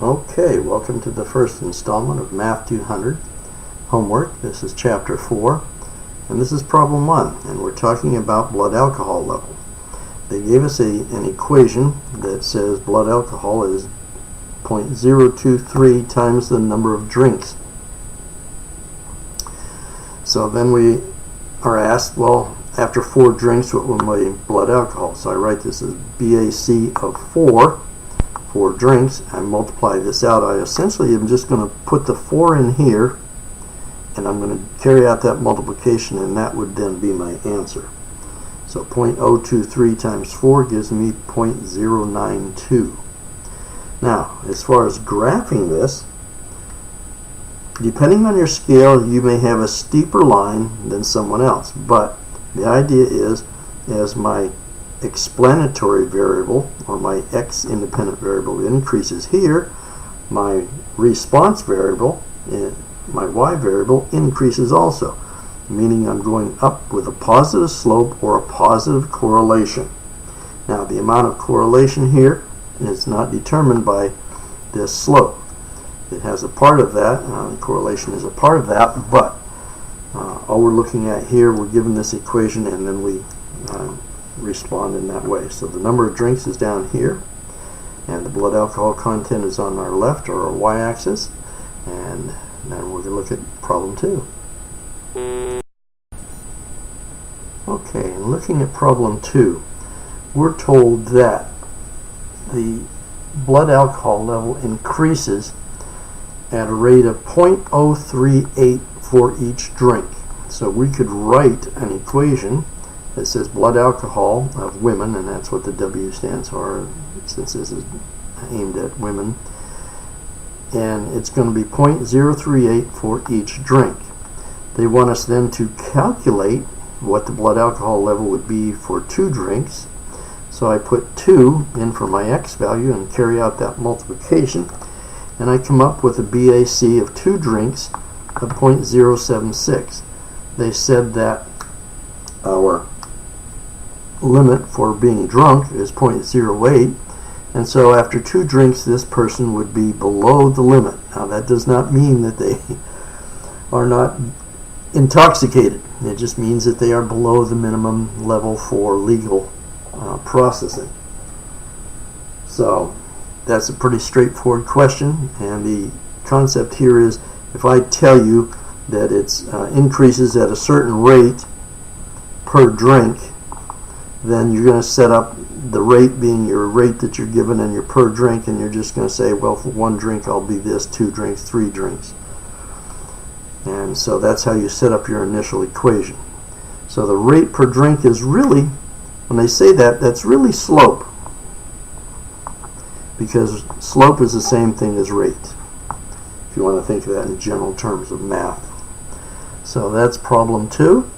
Okay, welcome to the first installment of Math 200 homework. This is Chapter 4, and this is Problem 1, and we're talking about blood alcohol level. They gave us an equation that says blood alcohol is 0.023 times the number of drinks. So then we are asked, well, after 4 drinks, what will my blood alcohol? So I write this as BAC of 4 drinks. I multiply this out. I essentially am just going to put the 4 in here, and I'm going to carry out that multiplication, and that would then be my answer. So 0.023 times 4 gives me 0.092. Now, as far as graphing this, depending on your scale, you may have a steeper line than someone else, but the idea is, as my explanatory variable, or my x independent variable, increases here, my response variable, my y variable, increases also, meaning I'm going up with a positive slope or a positive correlation. Now, the amount of correlation here is not determined by this slope. It has a part of that, correlation is a part of that, but all we're looking at here, we're given this equation, and then we respond in that way. So the number of drinks is down here, and the blood alcohol content is on our left, or our y-axis, and then we're going to look at problem 2. Okay, and looking at problem 2, we're told that the blood alcohol level increases at a rate of 0.038 for each drink. So we could write an equation that says blood alcohol of women, and that's what the W stands for, since this is aimed at women, and it's going to be 0.038 for each drink. They want us then to calculate what the blood alcohol level would be for 2 drinks. So I put 2 in for my x value and carry out that multiplication, and I come up with a BAC of 2 drinks of 0.076. They said that our limit for being drunk is 0.08, and so after 2 drinks this person would be below the limit. Now that does not mean that they are not intoxicated. It just means that they are below the minimum level for legal processing. So that's a pretty straightforward question, and the concept here is, if I tell you that it increases at a certain rate per drink, then you're going to set up the rate being your rate that you're given and your per drink, and you're just going to say, well, for 1 drink I'll be this, 2 drinks, 3 drinks. And so that's how you set up your initial equation. So the rate per drink is really, when they say that, that's really slope, because slope is the same thing as rate, if you want to think of that in general terms of math. So that's problem 2.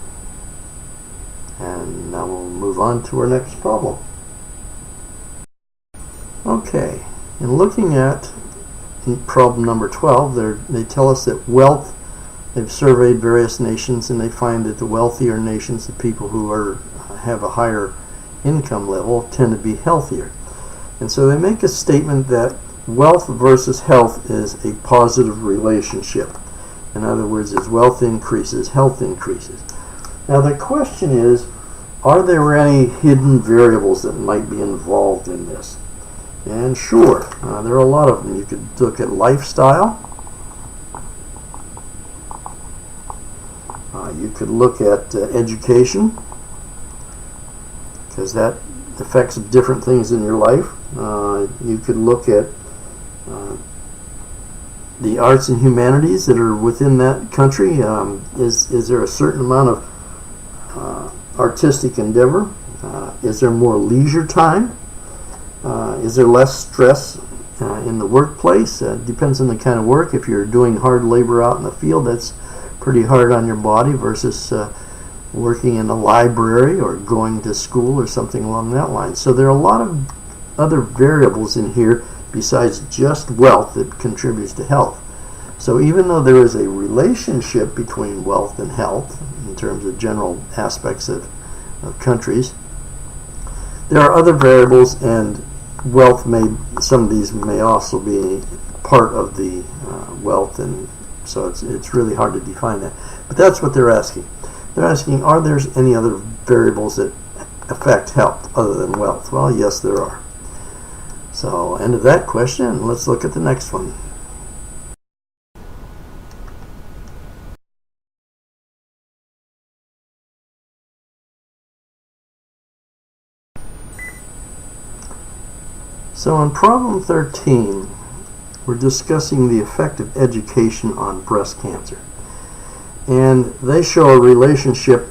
And now we'll move on to our next problem. Okay, in looking at problem number 12, they tell us that wealth, they've surveyed various nations, and they find that the wealthier nations, the people who have a higher income level, tend to be healthier. And so they make a statement that wealth versus health is a positive relationship. In other words, as wealth increases, health increases. Now the question is, are there any hidden variables that might be involved in this? And sure, there are a lot of them. You could look at lifestyle. You could look at education, because that affects different things in your life. You could look at the arts and humanities that are within that country. Is there a certain amount of artistic endeavor? Is there more leisure time? Is there less stress in the workplace? Depends on the kind of work. If you're doing hard labor out in the field, that's pretty hard on your body, versus working in a library or going to school or something along that line. So there are a lot of other variables in here besides just wealth that contributes to health. So even though there is a relationship between wealth and health in terms of general aspects of countries, there are other variables, and wealth some of these may also be part of the wealth, and so it's really hard to define that. But that's what they're asking. They're asking, are there any other variables that affect health other than wealth? Well, yes, there are. So, end of that question. Let's look at the next one. So in problem 13, we're discussing the effect of education on breast cancer. And they show a relationship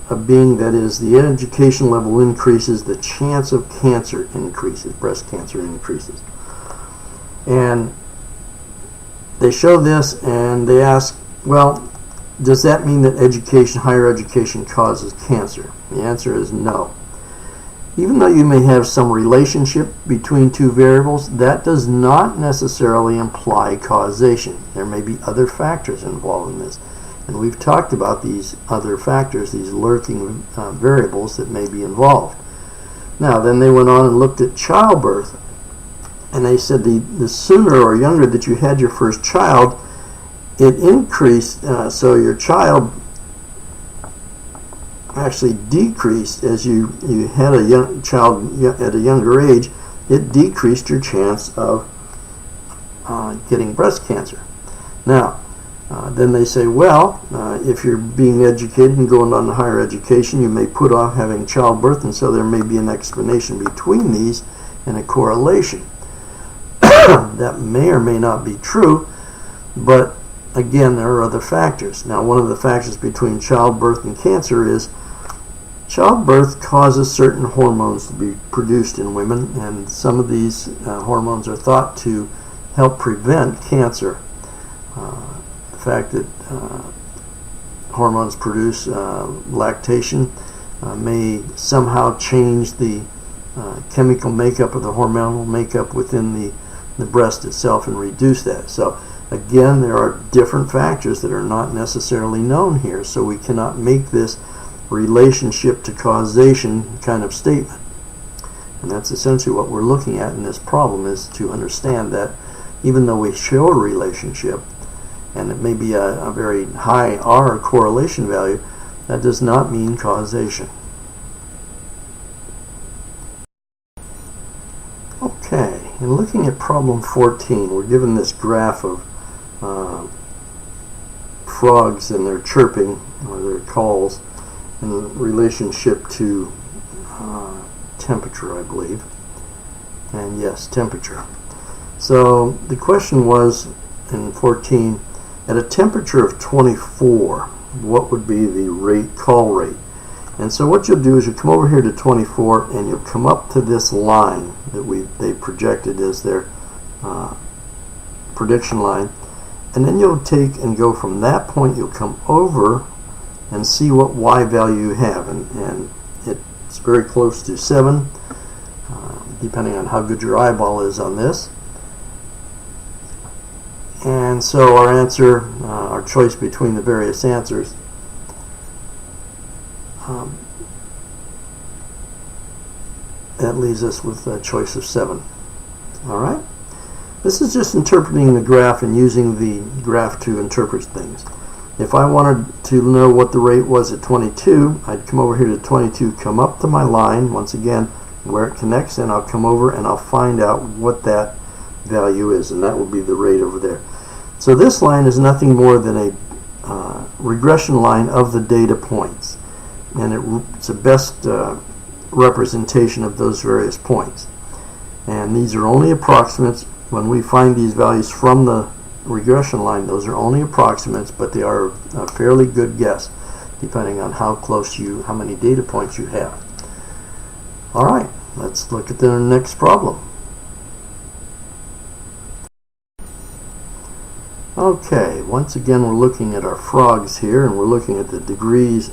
of being, that is, the education level increases, the chance of cancer increases, breast cancer increases. And they show this and they ask, well, does that mean that higher education causes cancer? The answer is no. Even though you may have some relationship between two variables, that does not necessarily imply causation. There may be other factors involved in this. And we've talked about these other factors, these lurking variables that may be involved. Now, then they went on and looked at childbirth. And they said the sooner or younger that you had your first child, it increased, so your child actually decreased as you had a young child at a younger age. It decreased your chance of getting breast cancer. Now, then they say, well, if you're being educated and going on to higher education, you may put off having childbirth, and so there may be an explanation between these and a correlation. That may or may not be true, but again, there are other factors. Now, one of the factors between childbirth and cancer is childbirth causes certain hormones to be produced in women, and some of these hormones are thought to help prevent cancer. The fact that hormones produce lactation may somehow change the chemical makeup or the hormonal makeup within the breast itself and reduce that. So again, there are different factors that are not necessarily known here, so we cannot make this relationship to causation kind of statement. And that's essentially what we're looking at in this problem, is to understand that even though we show a relationship, and it may be a very high R correlation value, that does not mean causation. Okay, in looking at problem 14, we're given this graph of frogs and their chirping, or their calls, in relationship to temperature, I believe. And yes, temperature. So the question was, in 14, at a temperature of 24, what would be the call rate? And so what you'll do is you come over here to 24 and you'll come up to this line that they projected as their prediction line, and then you'll take and go from that point, you'll come over and see what Y value you have, and it's very close to 7, depending on how good your eyeball is on this. And so our answer, our choice between the various answers, that leaves us with a choice of 7. All right? This is just interpreting the graph and using the graph to interpret things. If I wanted to know what the rate was at 22, I'd come over here to 22, come up to my line, once again, where it connects, and I'll come over and I'll find out what that value is, and that will be the rate over there. So this line is nothing more than a regression line of the data points, and it's the best representation of those various points. And these are only approximates. When we find these values from the regression line, those are only approximates, but they are a fairly good guess, depending on how many data points you have. All right, let's look at the next problem. Okay, once again we're looking at our frogs here, and we're looking at the degrees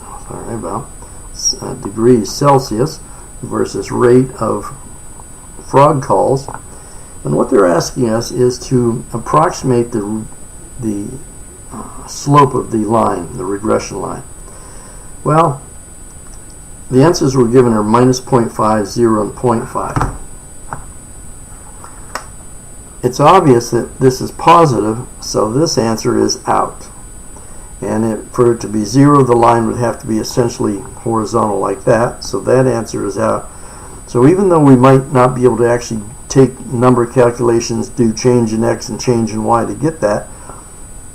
Celsius versus rate of frog calls. And what they're asking us is to approximate the slope of the line, the regression line. Well, the answers we're given are -0.5, 0, and 0.5. it's obvious that this is positive, so this answer is out. And for it to be 0, the line would have to be essentially horizontal like that, so that answer is out. So even though we might not be able to actually take number calculations, do change in x and change in y to get that,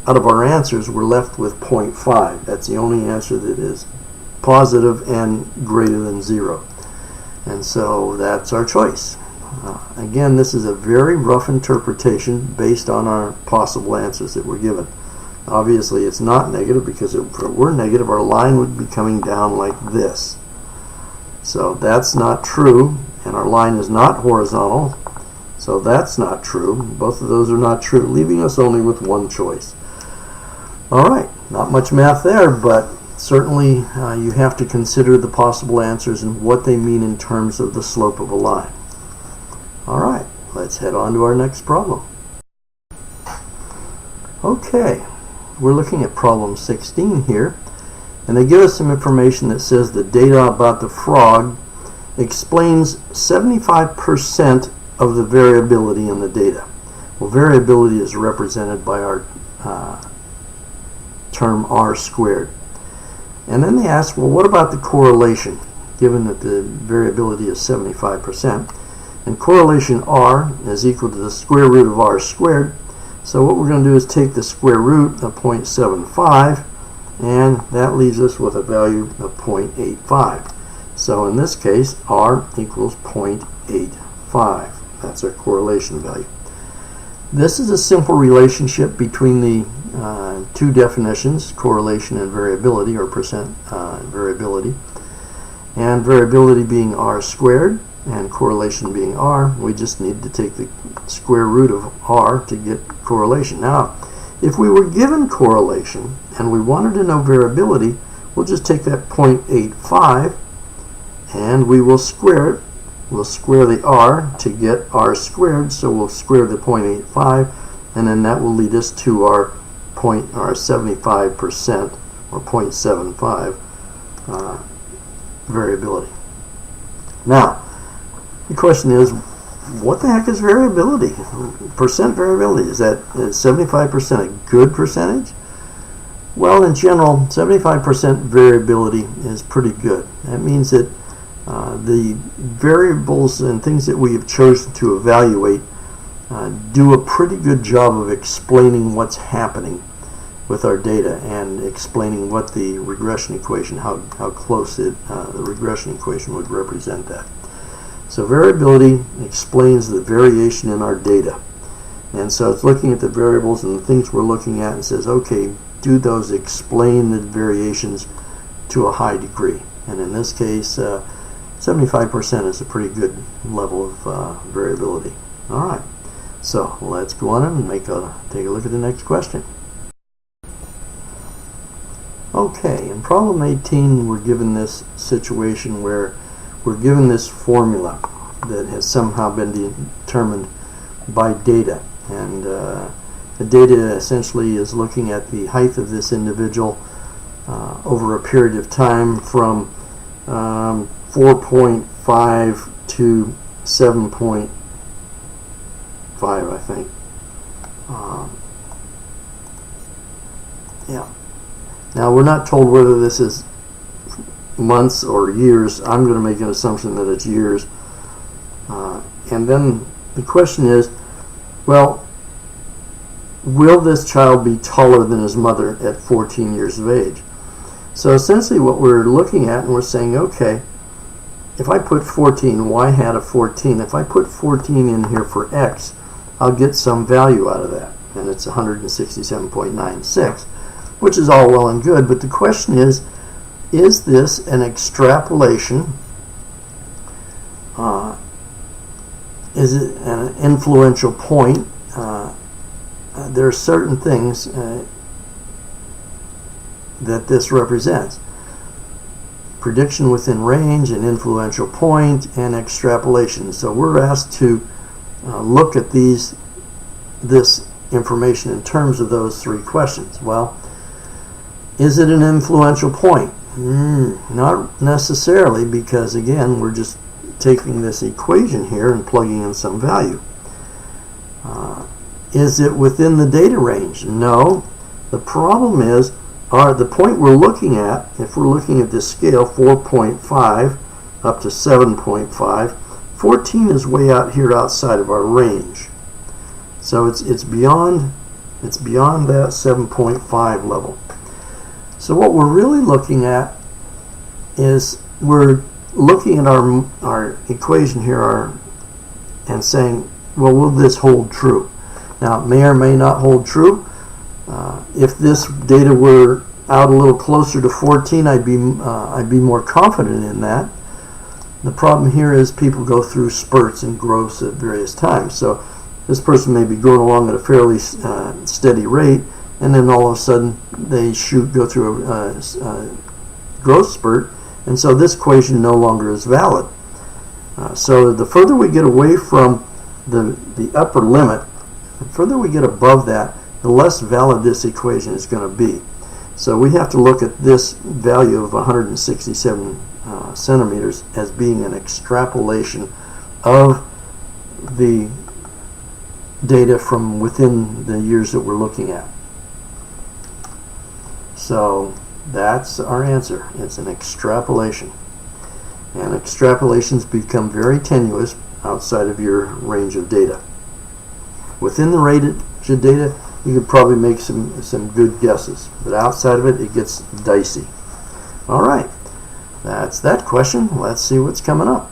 out of our answers we're left with 0.5. That's the only answer that is positive and greater than 0. And so that's our choice. Again, this is a very rough interpretation based on our possible answers that were given. Obviously it's not negative, because if it were negative our line would be coming down like this. So that's not true, and our line is not horizontal, so that's not true. Both of those are not true, leaving us only with one choice. Alright, not much math there, but certainly you have to consider the possible answers and what they mean in terms of the slope of a line. Alright, let's head on to our next problem. Okay, we're looking at problem 16 here, and they give us some information that says the data about the frog explains 75% of the variability in the data. Well, variability is represented by our term r squared. And then they ask, well, what about the correlation, given that the variability is 75%? And correlation r is equal to the square root of r squared. So what we're going to do is take the square root of 0.75, and that leaves us with a value of 0.85. So in this case, r equals 0.85. That's our correlation value. This is a simple relationship between the two definitions, correlation and variability, or percent variability. And variability being r squared and correlation being r, we just need to take the square root of r to get correlation. Now, if we were given correlation and we wanted to know variability, we'll just take that 0.85 and we will square it. We'll square the r to get r squared, so we'll square the 0.85, and then that will lead us to our 75% or 0.75 variability. Now, the question is, what the heck is variability? Percent variability, is 75% a good percentage? Well, in general, 75% variability is pretty good. That means that the variables and things that we have chosen to evaluate do a pretty good job of explaining what's happening with our data and explaining what the regression equation, how close the regression equation would represent that. So variability explains the variation in our data. And so it's looking at the variables and the things we're looking at and says, okay, do those explain the variations to a high degree? And in this case, 75% is a pretty good level of variability. All right, so let's go on and take a look at the next question. Okay, in problem 18, we're given this situation where we're given this formula that has somehow been determined by data. And the data essentially is looking at the height of this individual over a period of time from 4.5 to 7.5, I think. Yeah. Now, we're not told whether this is months or years. I'm going to make an assumption that it's years. And then the question is, well, will this child be taller than his mother at 14 years of age? So essentially what we're looking at, and we're saying, okay, if I put 14, y hat of 14, if I put 14 in here for x, I'll get some value out of that. And it's 167.96, which is all well and good. But the question is this an extrapolation? Is it an influential point? There are certain things that this represents. Prediction within range, an influential point, and extrapolation. So we're asked to look at this information in terms of those three questions. Well, is it an influential point? Not necessarily, because again, we're just taking this equation here and plugging in some value. is it within the data range? No. The problem is, the point we're looking at, if we're looking at this scale, 4.5 up to 7.5, 14 is way out here outside of our range. So it's beyond that 7.5 level. So what we're really looking at is we're looking at our equation here and saying, well, will this hold true? Now, it may or may not hold true. If this data were out a little closer to 14, I'd be more confident in that. The problem here is people go through spurts and growths at various times. So this person may be going along at a fairly steady rate, and then all of a sudden they go through a growth spurt, and so this equation no longer is valid. So the further we get away from the upper limit, the further we get above that, the less valid this equation is going to be. So we have to look at this value of 167 centimeters as being an extrapolation of the data from within the years that we're looking at. So that's our answer. It's an extrapolation. And extrapolations become very tenuous outside of your range of data. Within the range of data, you could probably make some good guesses, but outside of it, it gets dicey. All right, that's that question. Let's see what's coming up.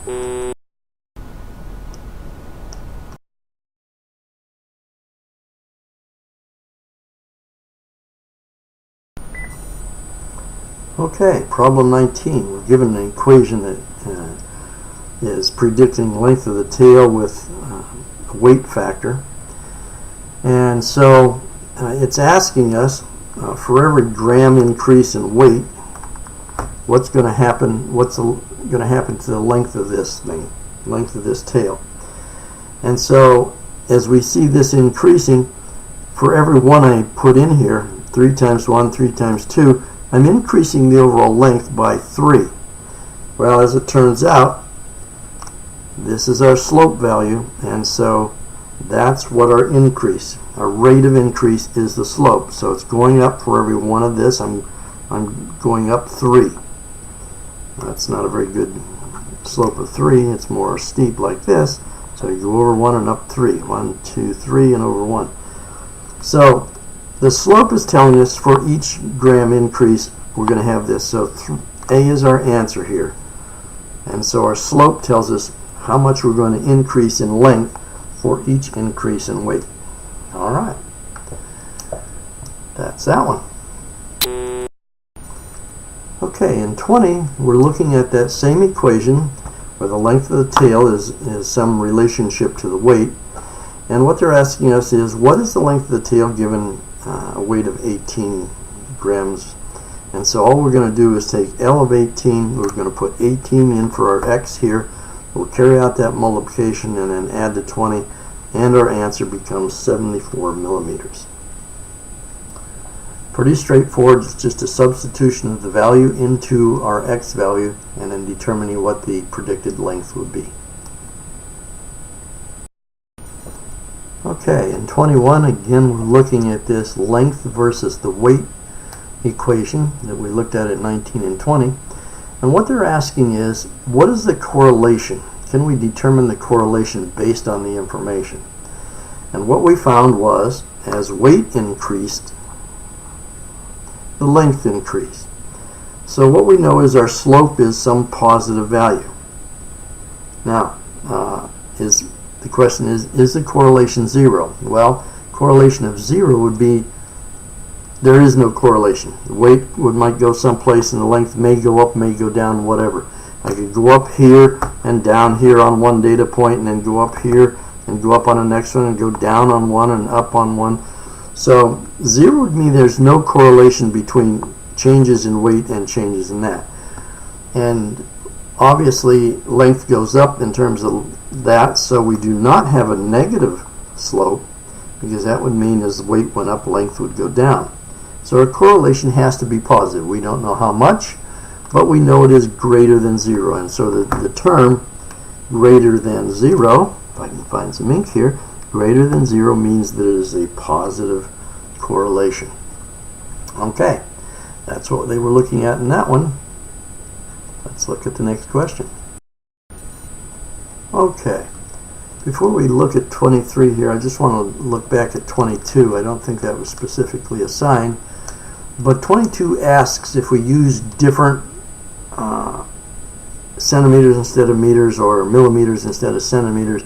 Okay, problem 19. We're given an equation that is predicting length of the tail with a weight factor. And so it's asking us for every gram increase in weight, what's going to happen to the length of this thing, length of this tail. And so as we see this increasing, for every one I put in here, 3 times 1, 3 times 2, I'm increasing the overall length by 3. Well, as it turns out, this is our slope value, and so that's what our increase, our rate of increase is the slope. So it's going up for every one of this. I'm going up 3. That's not a very good slope of 3. It's more steep like this. So you go over 1 and up 3. 1, 2, 3, and over 1. So the slope is telling us for each gram increase, we're going to have this. So A is our answer here. And so our slope tells us how much we're going to increase in length for each increase in weight. All right. That's that one. Okay, in 20, we're looking at that same equation where the length of the tail is some relationship to the weight. And what they're asking us is, what is the length of the tail given a weight of 18 grams? And so all we're going to do is take L of 18, we're going to put 18 in for our X here, we'll carry out that multiplication and then add the 20, and our answer becomes 74 millimeters. Pretty straightforward. It's just a substitution of the value into our X value and then determining what the predicted length would be. Okay, in 21, again, we're looking at this length versus the weight equation that we looked at 19 and 20. And what they're asking is, what is the correlation? Can we determine the correlation based on the information? And what we found was, as weight increased, the length increased. So what we know is our slope is some positive value. Now, the question is the correlation 0? Well, correlation of 0 would be there is no correlation. The weight might go someplace and the length may go up, may go down, whatever. I could go up here and down here on one data point and then go up here and go up on the next one and go down on one and up on one. So 0 would mean there's no correlation between changes in weight and changes in that. And obviously length goes up in terms of that, so we do not have a negative slope, because that would mean as the weight went up, length would go down. So our correlation has to be positive. We don't know how much, but we know it is greater than 0. And so the term greater than 0, if I can find some ink here, Greater than 0 means that it is a positive correlation. Okay, that's what they were looking at in that one. Let's look at the next question. Okay, before we look at 23 here, I just want to look back at 22. I don't think that was specifically assigned, but 22 asks if we use different centimeters instead of meters or millimeters instead of centimeters,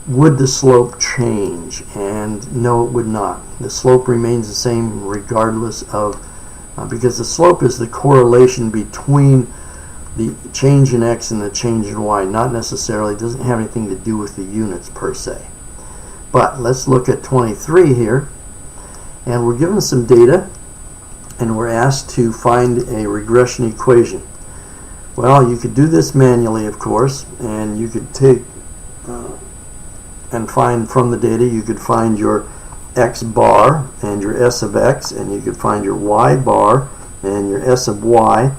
would the slope change? And no, it would not. The slope remains the same regardless of, because the slope is the correlation between the change in x and the change in y, not necessarily, doesn't have anything to do with the units per se. But let's look at 23 here, and we're given some data and we're asked to find a regression equation. Well, you could do this manually, of course, and you could take and find from the data, you could find your x bar and your s of x, and you could find your y bar and your s of y,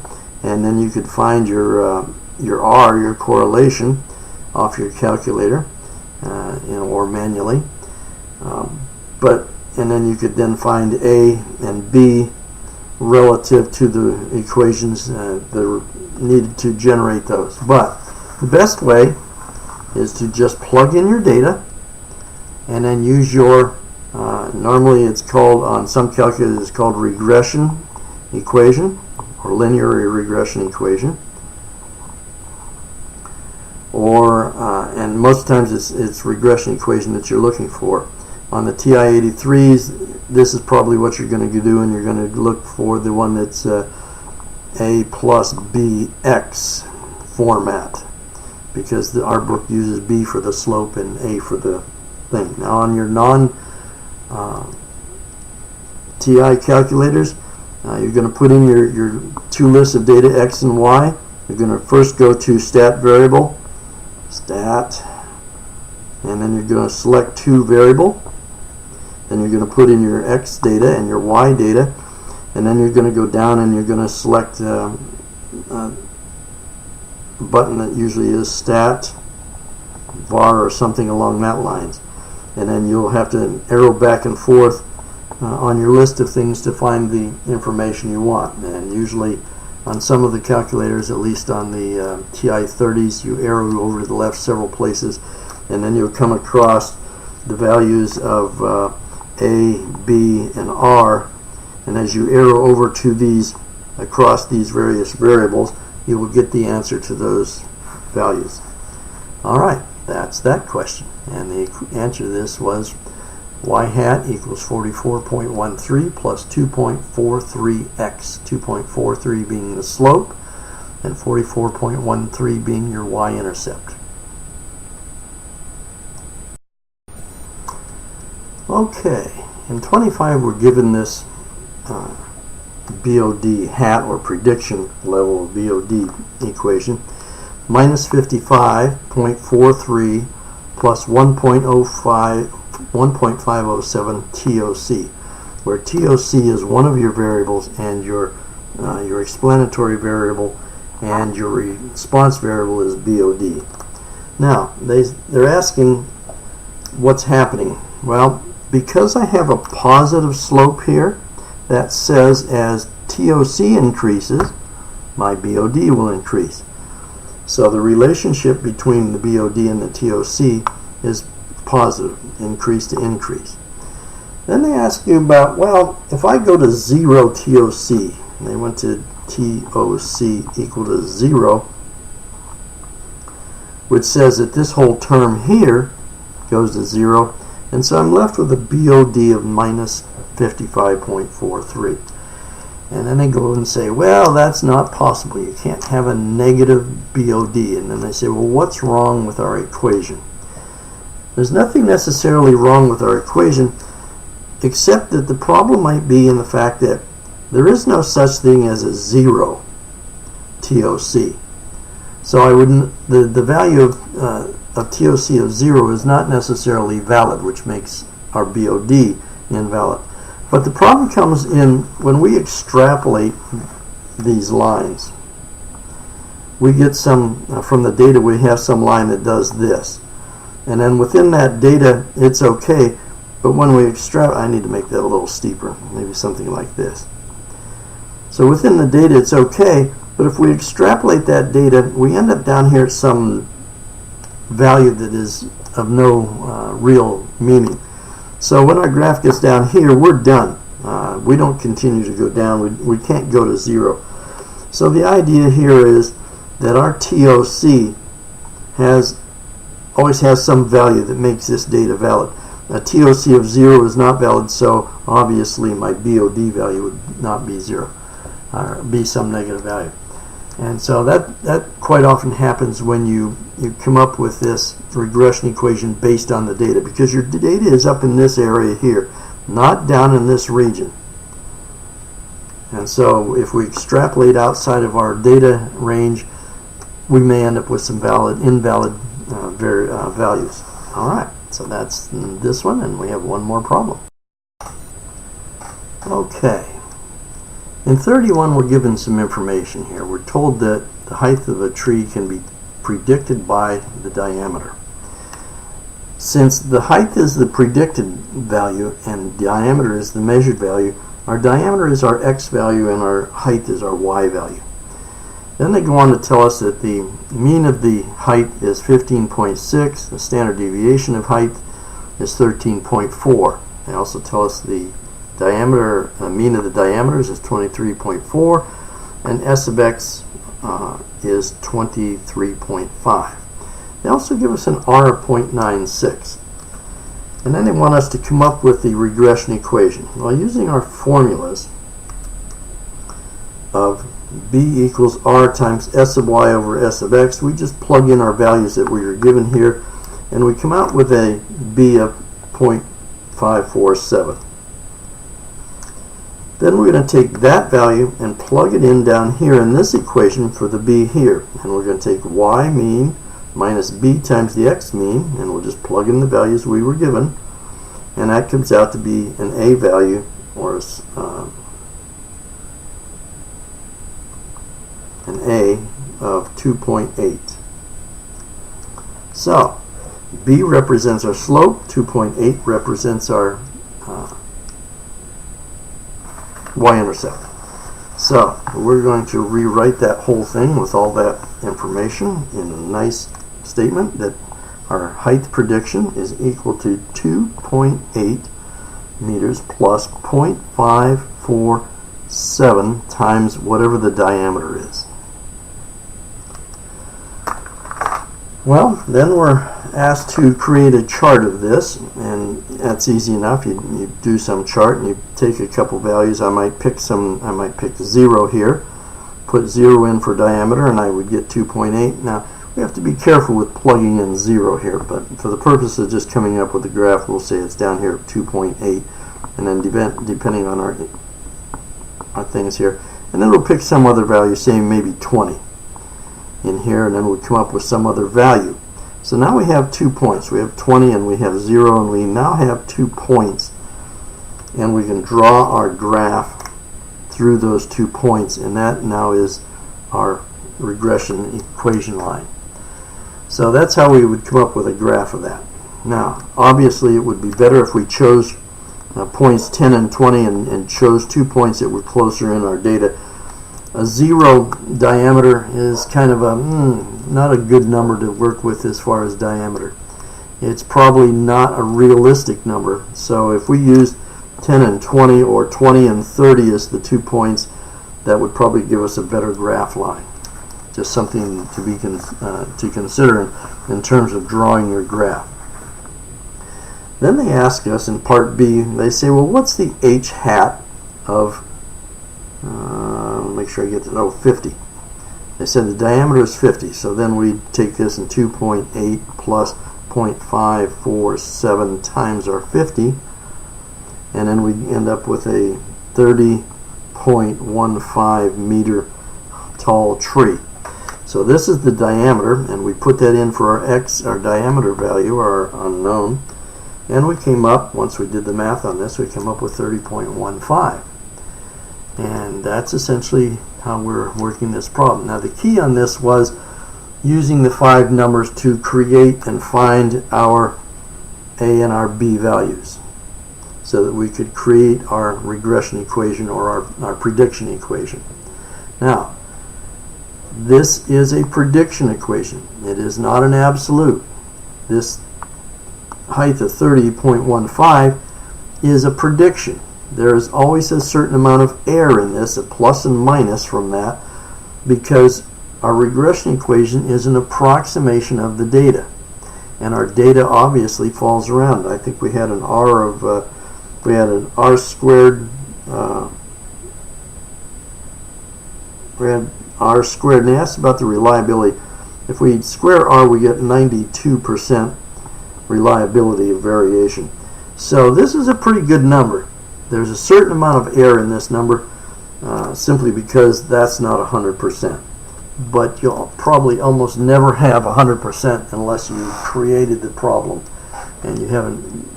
and then you could find your r, your correlation, off your calculator, or manually. And then you could then find a and b relative to the equations that are needed to generate those. But the best way is to just plug in your data and then use your, normally it's called, on some calculators it's called regression equation or linear regression equation, or and most times it's regression equation that you're looking for. On the TI-83s, this is probably what you're going to do, and you're going to look for the one that's A plus BX format, because our book uses B for the slope and A for the thing. Now on your non-TI calculators, you're going to put in your two lists of data, X and Y. You're going to first go to stat variable, stat, and then you're going to select to variable. Then you're going to put in your X data and your Y data, and then you're going to go down and you're going to select a button that usually is stat var or something along that lines, and then you'll have to arrow back and forth on your list of things to find the information you want. And usually on some of the calculators, at least on the TI-30s, you arrow over to the left several places, and then you'll come across the values of A, B, and R, and as you arrow over to these, across these various variables, you will get the answer to those values. Alright, that's that question. And the answer to this was y hat equals 44.13 plus 2.43x, 2.43 being the slope, and 44.13 being your y-intercept. Okay, in 25 we're given this BOD hat, or prediction level of BOD equation, minus 55.43 plus 1.507 TOC, where TOC is one of your variables and your explanatory variable, and your response variable is BOD. Now they're asking what's happening. Well, because I have a positive slope here, that says as TOC increases, my BOD will increase. So the relationship between the BOD and the TOC is positive, increase to increase. Then they ask you about, well, if I go to 0 TOC, and they went to TOC equal to 0, which says that this whole term here goes to 0, and so I'm left with a BOD of minus 55.43. And then they go and say, well, that's not possible. You can't have a negative BOD. And then they say, well, what's wrong with our equation? There's nothing necessarily wrong with our equation, except that the problem might be in the fact that there is no such thing as a 0 TOC. So I wouldn't, the value of TOC of 0 is not necessarily valid, which makes our BOD invalid. But the problem comes in when we extrapolate these lines. We get some, from the data we have some line that does this. And then within that data, it's okay. But when we extract, I need to make that a little steeper, maybe something like this. So within the data, it's okay. But if we extrapolate that data, we end up down here at some value that is of no real meaning. So when our graph gets down here, we're done. We don't continue to go down. We can't go to 0. So the idea here is that our TOC always has some value that makes this data valid. A TOC of 0 is not valid, so obviously my BOD value would not be 0, or be some negative value. And so that quite often happens when you come up with this regression equation based on the data, because your data is up in this area here, not down in this region. And so if we extrapolate outside of our data range, we may end up with some invalid values. All right, so that's this one, and we have one more problem. Okay. In 31, we're given some information here. We're told that the height of a tree can be predicted by the diameter. Since the height is the predicted value and diameter is the measured value, our diameter is our x value and our height is our y value. Then they go on to tell us that the mean of the height is 15.6, the standard deviation of height is 13.4. They also tell us the diameter, mean of the diameters is 23.4, and S of x is 23.5. They also give us an R of 0.96. And then they want us to come up with the regression equation. Well, using our formulas of B equals R times S of y over S of x, we just plug in our values that we were given here, and we come out with a B of 0.547. Then we're going to take that value and plug it in down here in this equation for the B here. And we're going to take y mean minus B times the x mean, and we'll just plug in the values we were given. And that comes out to be an A value, or an A of 2.8. So B represents our slope, 2.8 represents our y-intercept. So we're going to rewrite that whole thing with all that information in a nice statement that our height prediction is equal to 2.8 meters plus 0.547 times whatever the diameter is. Well, then we're asked to create a chart of this, and that's easy enough. You do some chart and you take a couple values. I might pick 0 here, put 0 in for diameter, and I would get 2.8. Now we have to be careful with plugging in 0 here, but for the purpose of just coming up with a graph, we'll say it's down here at 2.8, and then depending on our things here, and then we'll pick some other value, say maybe 20 in here, and then we'll come up with some other value. So now we have 2 points. We have 20 and we have 0, and we now have 2 points, and we can draw our graph through those 2 points, and that now is our regression equation line. So that's how we would come up with a graph of that. Now obviously it would be better if we chose points 10 and 20 and chose 2 points that were closer in our data. A 0 diameter is kind of not a good number to work with as far as diameter. It's probably not a realistic number. So if we used 10 and 20 or 20 and 30 as the 2 points, that would probably give us a better graph line. Just something to be to consider in terms of drawing your graph. Then they ask us in part B, they say, well, what's the h hat of make sure I get to 50. They said the diameter is 50, so then we take this in 2.8 plus 0.547 times our 50, and then we end up with a 30.15 meter tall tree. So this is the diameter, and we put that in for our diameter value, our unknown, and we came up, once we did the math on this, we came up with 30.15. And that's essentially how we're working this problem. Now the key on this was using the 5 numbers to create and find our A and our B values, so that we could create our regression equation or our prediction equation. Now, this is a prediction equation. It is not an absolute. This height of 30.15 is a prediction. There is always a certain amount of error in this, a plus and minus from that, because our regression equation is an approximation of the data. And our data obviously falls around. I think we had an R of we had an R squared, we had R squared, and they asked about the reliability. If we square R, we get 92% reliability of variation. So this is a pretty good number. There's a certain amount of error in this number, simply because that's not 100%. But you'll probably almost never have 100% unless you created the problem and you haven't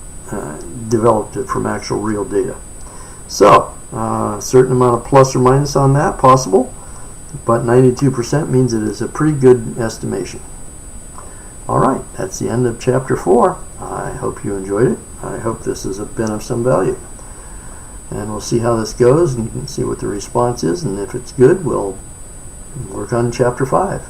developed it from actual real data. So, a certain amount of plus or minus on that, possible, but 92% means it is a pretty good estimation. Alright, that's the end of Chapter 4. I hope you enjoyed it. I hope this has been of some value. And we'll see how this goes and see what the response is, and if it's good, we'll work on Chapter 5.